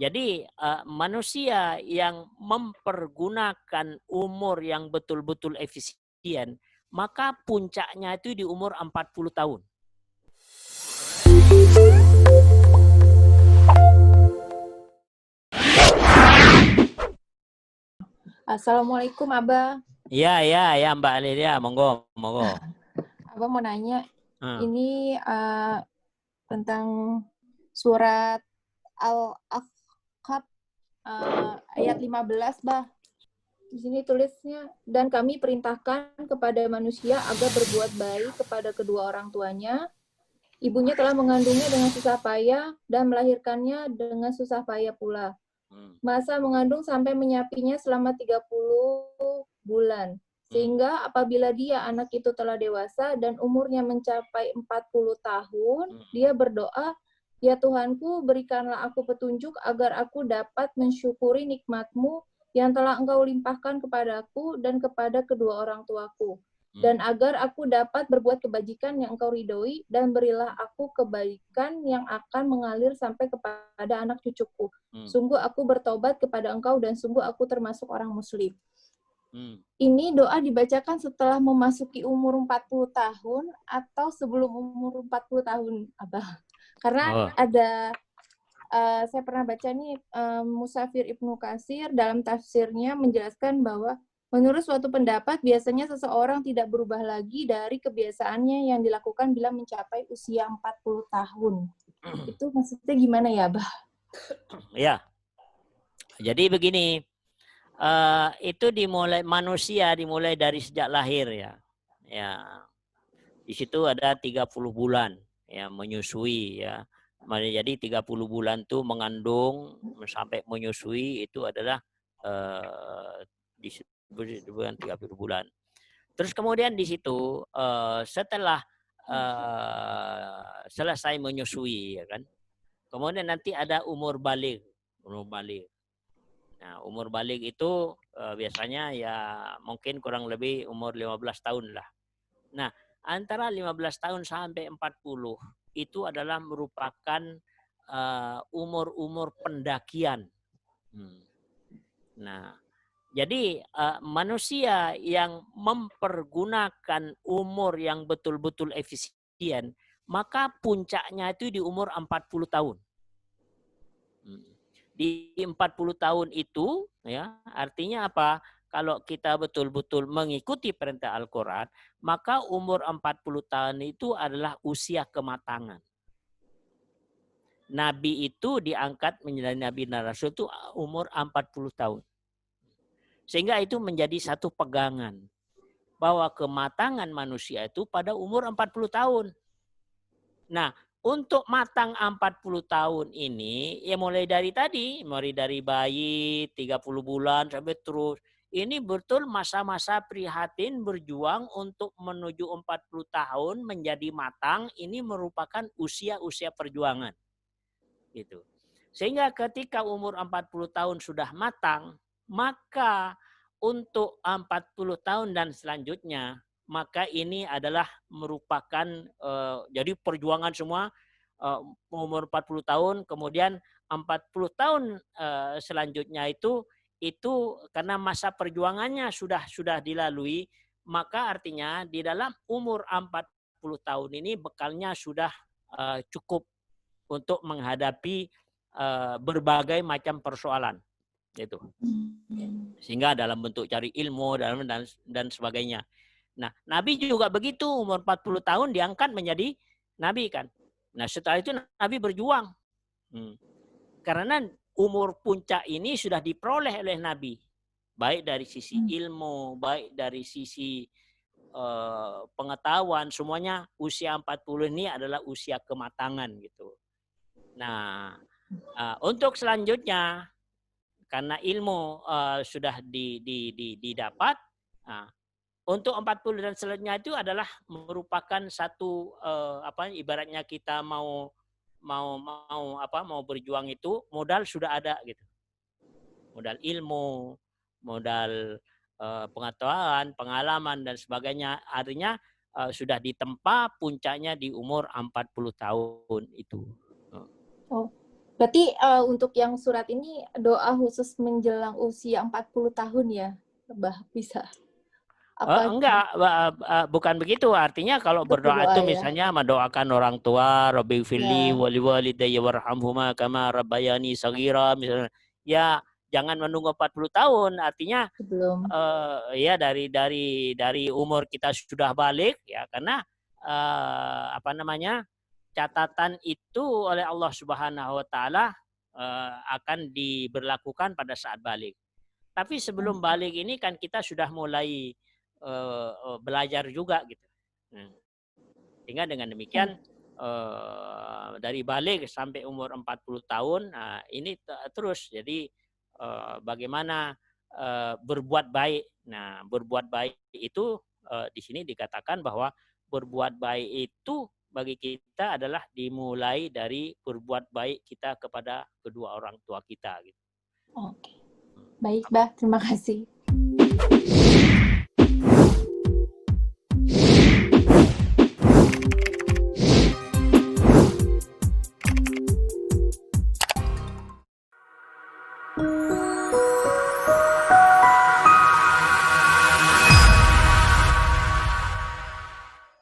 Jadi manusia yang mempergunakan umur yang betul-betul efisien, maka puncaknya itu di umur 40 tahun. Assalamualaikum Abah. Iya, ya Mbak Lilia, monggo, monggo. Abah mau nanya, Hmm. ini tentang surat Al-Ahqaf ayat 15, Bah. Di sini tulisnya, dan kami perintahkan kepada manusia agar berbuat baik kepada kedua orang tuanya. Ibunya telah mengandungnya dengan susah payah dan melahirkannya dengan susah payah pula. Masa mengandung sampai menyapinya selama 30 bulan. Sehingga apabila dia anak itu telah dewasa dan umurnya mencapai 40 tahun, dia berdoa, "Ya Tuhanku, berikanlah aku petunjuk agar aku dapat mensyukuri nikmat-Mu yang telah Engkau limpahkan kepadaku dan kepada kedua orang tuaku. Dan agar aku dapat berbuat kebajikan yang Engkau ridhoi, dan berilah aku kebaikan yang akan mengalir sampai kepada anak cucuku. Sungguh aku bertobat kepada Engkau dan sungguh aku termasuk orang muslim." Ini doa dibacakan setelah memasuki umur 40 tahun atau sebelum umur 40 tahun, Abah? Karena ada, saya pernah baca nih, Musafir Ibnu Katsir dalam tafsirnya menjelaskan bahwa menurut suatu pendapat biasanya seseorang tidak berubah lagi dari kebiasaannya yang dilakukan bila mencapai usia 40 tahun. Itu maksudnya gimana ya, Abah? Ya, jadi begini, itu manusia dimulai dari sejak lahir ya. Ya, di situ ada 30 bulan ya menyusui ya. Jadi 30 bulan tuh mengandung sampai menyusui itu adalah bulan 30 bulan. Terus kemudian di situ setelah selesai menyusui ya kan. Kemudian nanti ada umur balik, umur balik. Nah, umur balik itu biasanya ya mungkin kurang lebih umur 15 tahun lah. Nah, antara 15 tahun sampai 40 itu adalah merupakan umur-umur pendakian. Nah, jadi manusia yang mempergunakan umur yang betul-betul efisien, maka puncaknya itu di umur 40 tahun. Di 40 tahun itu ya artinya apa? Kalau kita betul-betul mengikuti perintah Al-Quran, maka umur 40 tahun itu adalah usia kematangan. Nabi itu diangkat menjadi Nabi dan Rasul itu umur 40 tahun. Sehingga itu menjadi satu pegangan. Bahwa kematangan manusia itu pada umur 40 tahun. Nah, untuk matang 40 tahun ini, ya mulai dari tadi, mulai dari bayi, 30 bulan, sampai terus. Ini betul masa-masa prihatin berjuang untuk menuju 40 tahun menjadi matang, ini merupakan usia-usia perjuangan. Gitu. Sehingga ketika umur 40 tahun sudah matang, maka untuk 40 tahun dan selanjutnya, maka ini adalah merupakan jadi perjuangan semua umur 40 tahun, kemudian 40 tahun selanjutnya itu karena masa perjuangannya sudah dilalui, maka artinya di dalam umur 40 tahun ini bekalnya sudah cukup untuk menghadapi berbagai macam persoalan itu. Sehingga dalam bentuk cari ilmu dan sebagainya. Nah, Nabi juga begitu, umur 40 tahun diangkat menjadi Nabi kan. Nah, setelah itu Nabi berjuang. Karena umur puncak ini sudah diperoleh oleh Nabi. Baik dari sisi ilmu, baik dari sisi pengetahuan, semuanya usia 40 ini adalah usia kematangan gitu. Nah, untuk selanjutnya karena ilmu sudah didapat, untuk 40 dan selanjutnya itu adalah merupakan satu ibaratnya kita mau berjuang itu modal sudah ada gitu. Modal ilmu, modal pengetahuan, pengalaman dan sebagainya. Artinya sudah ditempa puncaknya di umur 40 tahun itu. Berarti untuk yang surat ini doa khusus menjelang usia 40 tahun ya, Bah, bisa? Apa Enggak, bukan begitu. Artinya kalau untuk berdoa berdoa itu ya? misalnya mendoakan orang tua, Rabbighfirli Ya, wa liwalidayya warhamhuma kama rabbayani shaghira misalnya. Ya, jangan menunggu 40 tahun. Artinya sebelum. ya dari umur kita sudah balik ya, karena apa namanya? Catatan itu oleh Allah Subhanahu wa taala akan diberlakukan pada saat balik. Tapi sebelum balik ini kan kita sudah mulai belajar juga gitu. Sehingga dengan demikian dari balik sampai umur 40 tahun, nah ini terus. Jadi bagaimana berbuat baik. Nah, berbuat baik itu di sini dikatakan bahwa berbuat baik itu bagi kita adalah dimulai dari berbuat baik kita kepada kedua orang tua kita gitu. Oke. Baik, Bah. Terima kasih.